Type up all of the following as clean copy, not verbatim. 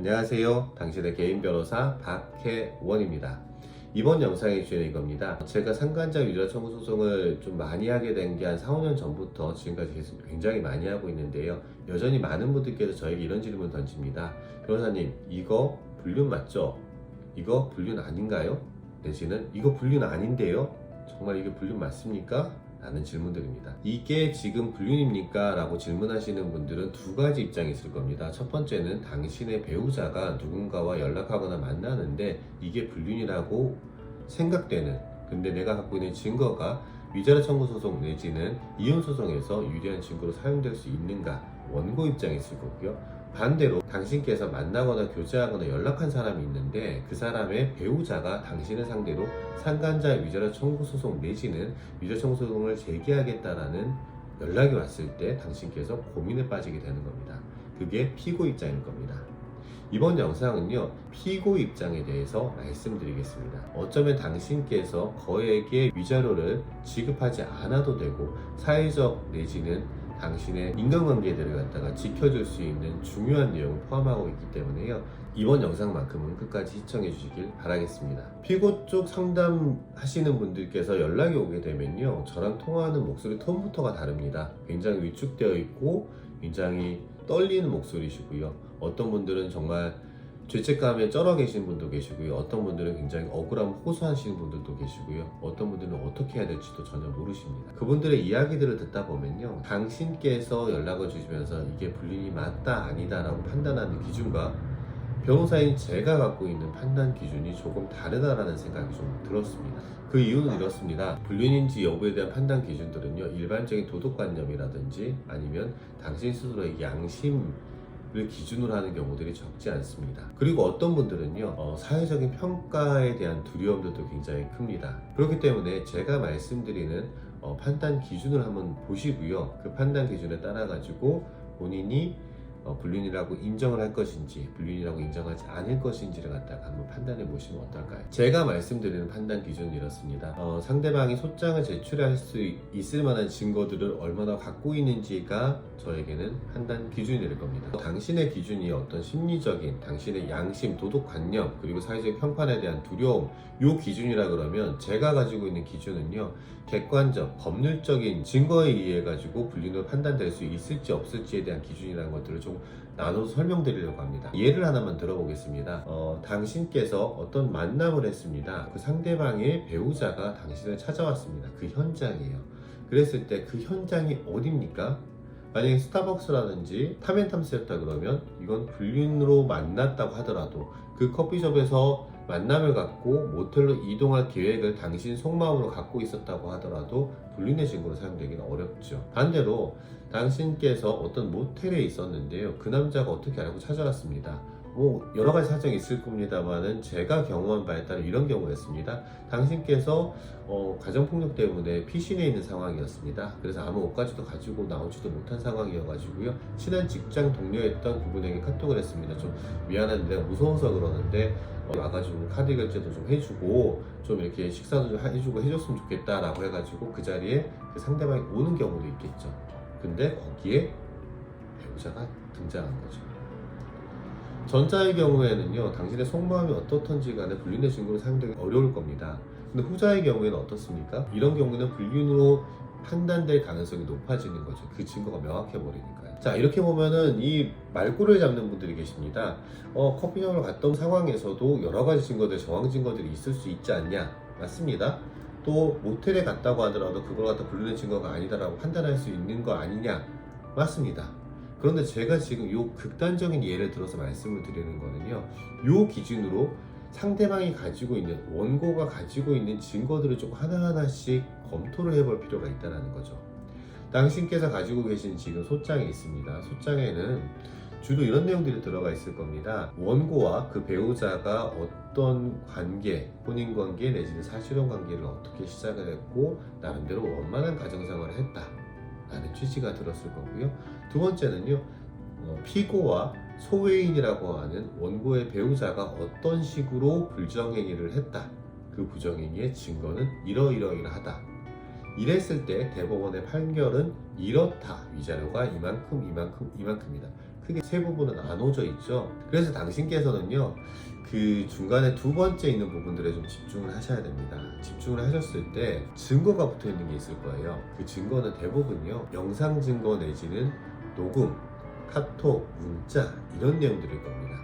안녕하세요. 당신의 개인 변호사 박혜원입니다. 이번 영상의 주제는 이겁니다. 제가 상간자 유죄 청구 소송을 좀 많이 하게 된 게 한 4, 5년 전부터 지금까지 계속 굉장히 많이 하고 있는데요. 여전히 많은 분들께서 저에게 이런 질문을 던집니다. 변호사님, 이거 불륜 맞죠? 이거 불륜 아닌가요? 내지는 이거 불륜 아닌데요? 정말 이게 불륜 맞습니까? 라는 질문들입니다. 이게 지금 불륜입니까? 라고 질문하시는 분들은 두 가지 입장이 있을 겁니다. 첫 번째는 당신의 배우자가 누군가와 연락하거나 만나는데 이게 불륜이라고 생각되는, 근데 내가 갖고 있는 증거가 위자료 청구 소송 내지는 이혼 소송에서 유리한 증거로 사용될 수 있는가, 원고 입장이 있을 거고요. 반대로 당신께서 만나거나 교제하거나 연락한 사람이 있는데 그 사람의 배우자가 당신을 상대로 상간자 위자료 청구 소송 내지는 위자료 청구 소송을 제기하겠다라는 연락이 왔을 때 당신께서 고민에 빠지게 되는 겁니다. 그게 피고 입장일 겁니다. 이번 영상은요, 피고 입장에 대해서 말씀드리겠습니다. 어쩌면 당신께서 거액의 위자료를 지급하지 않아도 되고 사회적 내지는 당신의 인간관계들을 갖다가 지켜줄 수 있는 중요한 내용을 포함하고 있기 때문에요. 이번 영상만큼은 끝까지 시청해 주시길 바라겠습니다. 피고 쪽 상담하시는 분들께서 연락이 오게 되면요, 저랑 통화하는 목소리 톤부터가 다릅니다. 굉장히 위축되어 있고 굉장히 떨리는 목소리시고요. 어떤 분들은 정말 죄책감에 쩔어 계신 분도 계시고요. 어떤 분들은 굉장히 억울함을 호소하시는 분들도 계시고요. 어떤 분들은 어떻게 해야 될지도 전혀 모르십니다. 그분들의 이야기들을 듣다 보면요, 당신께서 연락을 주시면서 이게 불륜이 맞다 아니다 라고 판단하는 기준과 변호사인 제가 갖고 있는 판단 기준이 조금 다르다라는 생각이 좀 들었습니다. 그 이유는 이렇습니다. 불륜인지 여부에 대한 판단 기준들은요, 일반적인 도덕관념이라든지 아니면 당신 스스로의 양심 를 기준으로 하는 경우들이 적지 않습니다. 그리고 어떤 분들은요, 사회적인 평가에 대한 두려움들도 굉장히 큽니다. 그렇기 때문에 제가 말씀드리는 판단 기준을 한번 보시고요, 그 판단 기준에 따라 가지고 본인이 불륜이라고 인정을 할 것인지 불륜이라고 인정하지 않을 것인지를 갖다가 한번 판단해 보시면 어떨까요? 제가 말씀드리는 판단 기준은 이렇습니다. 상대방이 소장을 제출할 수 있을 만한 증거들을 얼마나 갖고 있는지가 저에게는 판단 기준이 될 겁니다. 당신의 기준이 어떤 심리적인 당신의 양심, 도덕관념, 그리고 사회적 평판에 대한 두려움, 요 기준이라 그러면 제가 가지고 있는 기준은요, 객관적, 법률적인 증거에 의해 가지고 불륜으로 판단될 수 있을지 없을지에 대한 기준이라는 것들을 좀 나눠서 설명드리려고 합니다. 예를 하나만 들어보겠습니다. 당신께서 어떤 만남을 했습니다. 그 상대방의 배우자가 당신을 찾아왔습니다. 그 현장이에요. 그랬을 때 그 현장이 어딥니까? 만약에 스타벅스라든지 타멘탐스였다 그러면 이건 불륜으로 만났다고 하더라도 그 커피숍에서 만남을 갖고 모텔로 이동할 계획을 당신 속마음으로 갖고 있었다고 하더라도 불륜의 증거로 사용되기는 어렵죠. 반대로 당신께서 어떤 모텔에 있었는데요, 그 남자가 어떻게 알고 찾아왔습니다. 여러 가지 사정이 있을 겁니다만은 제가 경험한 바에 따라 이런 경우였습니다. 당신께서 가정폭력 때문에 피신해 있는 상황이었습니다. 그래서 아무 옷가지도 가지고 나오지도 못한 상황이어가지고요, 친한 직장 동료였던 그분에게 카톡을 했습니다. 좀 미안한데 내가 무서워서 그러는데 와가지고 카드 결제도 좀 해주고 좀 이렇게 식사도 좀 해주고 해줬으면 좋겠다 라고 해가지고 그 자리에 그 상대방이 오는 경우도 있겠죠. 근데 거기에 배우자가 등장한 거죠. 전자의 경우에는요, 당신의 속마음이 어떻던지 간에 불륜의 증거로 사용되기 어려울 겁니다. 근데 후자의 경우에는 어떻습니까? 이런 경우는 불륜으로 판단될 가능성이 높아지는 거죠. 그 증거가 명확해 버리니까요. 자, 이렇게 보면은 이 말꼬리를 잡는 분들이 계십니다. 커피숍을 갔던 상황에서도 여러 가지 증거들, 정황 증거들이 있을 수 있지 않냐? 맞습니다. 또 모텔에 갔다고 하더라도 그걸 갖다 불륜의 증거가 아니다라고 판단할 수 있는 거 아니냐? 맞습니다. 그런데 제가 지금 이 극단적인 예를 들어서 말씀을 드리는 거는요, 이 기준으로 상대방이 가지고 있는, 원고가 가지고 있는 증거들을 조금 하나하나씩 검토를 해볼 필요가 있다는 거죠. 당신께서 가지고 계신 지금 소장이 있습니다. 소장에는 주로 이런 내용들이 들어가 있을 겁니다. 원고와 그 배우자가 어떤 관계, 혼인관계 내지는 사실혼관계를 어떻게 시작을 했고 나름대로 원만한 가정생활을 했다 라는 취지가 들었을 거고요. 두 번째는요, 피고와 소외인이라고 하는 원고의 배우자가 어떤 식으로 부정행위를 했다, 그 부정행위의 증거는 이러이러이러하다, 이랬을 때 대법원의 판결은 이렇다, 위자료가 이만큼입니다. 크게 세 부분은 나눠져 있죠. 그래서 당신께서는요, 그 중간에 두 번째 있는 부분들에 좀 집중을 하셔야 됩니다. 집중을 하셨을 때 증거가 붙어 있는 게 있을 거예요. 그 증거는 대부분요, 영상 증거 내지는 녹음, 카톡, 문자 이런 내용들일 겁니다.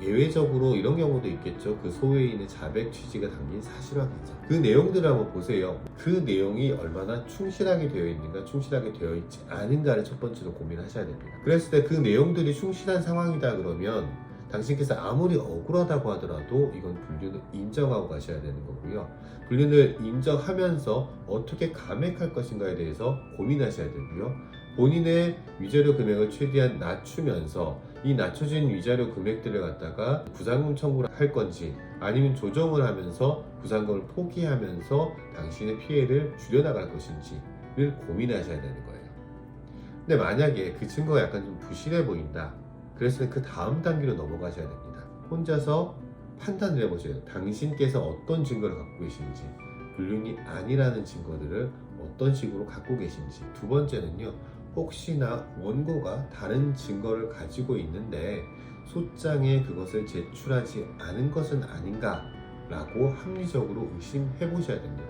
예외적으로 이런 경우도 있겠죠. 그 소외에 있는 자백 취지가 담긴 사실 확인서. 그 내용들을 한번 보세요. 그 내용이 얼마나 충실하게 되어 있는가, 충실하게 되어 있지 않은가를 첫 번째로 고민하셔야 됩니다. 그랬을 때 그 내용들이 충실한 상황이다 그러면 당신께서 아무리 억울하다고 하더라도 이건 불륜을 인정하고 가셔야 되는 거고요. 불륜을 인정하면서 어떻게 감액할 것인가에 대해서 고민하셔야 되고요. 본인의 위자료 금액을 최대한 낮추면서 이 낮춰진 위자료 금액들을 갖다가 부담금 청구를 할 건지 아니면 조정을 하면서 부담금을 포기하면서 당신의 피해를 줄여나갈 것인지를 고민하셔야 되는 거예요. 근데 만약에 그 증거가 약간 좀 부실해 보인다. 그래서 그 다음 단계로 넘어가셔야 됩니다. 혼자서 판단을 해보세요. 당신께서 어떤 증거를 갖고 계신지, 불륜이 아니라는 증거들을 어떤 식으로 갖고 계신지. 두 번째는요, 혹시나 원고가 다른 증거를 가지고 있는데 소장에 그것을 제출하지 않은 것은 아닌가 라고 합리적으로 의심해 보셔야 됩니다.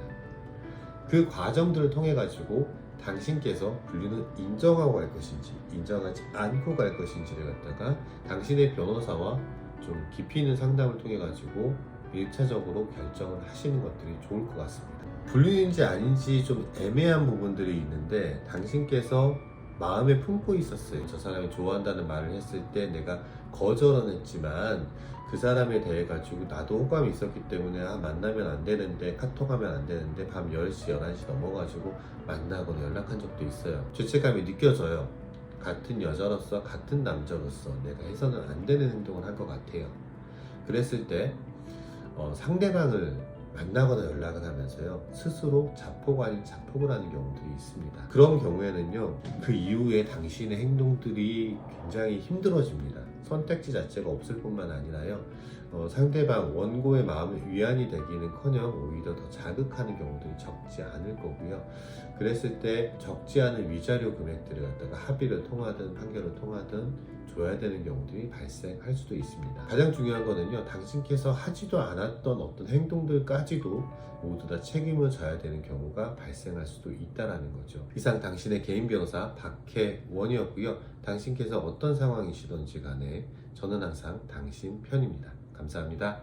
그 과정들을 통해 가지고 당신께서 불륜을 인정하고 갈 것인지 인정하지 않고 갈 것인지를 갖다가 당신의 변호사와 좀 깊이 있는 상담을 통해 가지고 1차적으로 결정을 하시는 것들이 좋을 것 같습니다. 불륜인지 아닌지 좀 애매한 부분들이 있는데 당신께서 마음에 품고 있었어요. 저 사람이 좋아한다는 말을 했을 때 내가 거절은 했지만 그 사람에 대해 가지고 나도 호감이 있었기 때문에 만나면 안 되는데, 카톡하면 안 되는데 밤 10시, 11시 넘어가지고 만나거나 연락한 적도 있어요. 죄책감이 느껴져요. 같은 여자로서, 같은 남자로서 내가 해서는 안 되는 행동을 할 것 같아요. 그랬을 때 상대방을 만나거나 연락을 하면서요, 스스로 자폭 아닌 자폭을 하는 경우들이 있습니다. 그런 경우에는요, 그 이후에 당신의 행동들이 굉장히 힘들어집니다. 선택지 자체가 없을 뿐만 아니라요, 상대방 원고의 마음의 위안이 되기는커녕 오히려 더 자극하는 경우들이 적지 않을 거고요. 그랬을 때 적지 않은 위자료 금액들을 갖다가 합의를 통하든 판결을 통하든 줘야 되는 경우들이 발생할 수도 있습니다. 가장 중요한 거는요, 당신께서 하지도 않았던 어떤 행동들까지도 모두 다 책임을 져야 되는 경우가 발생할 수도 있다는 거죠. 이상 당신의 개인 변호사 박혜원이었고요. 당신께서 어떤 상황이시든지 간에 저는 항상 당신 편입니다. 감사합니다.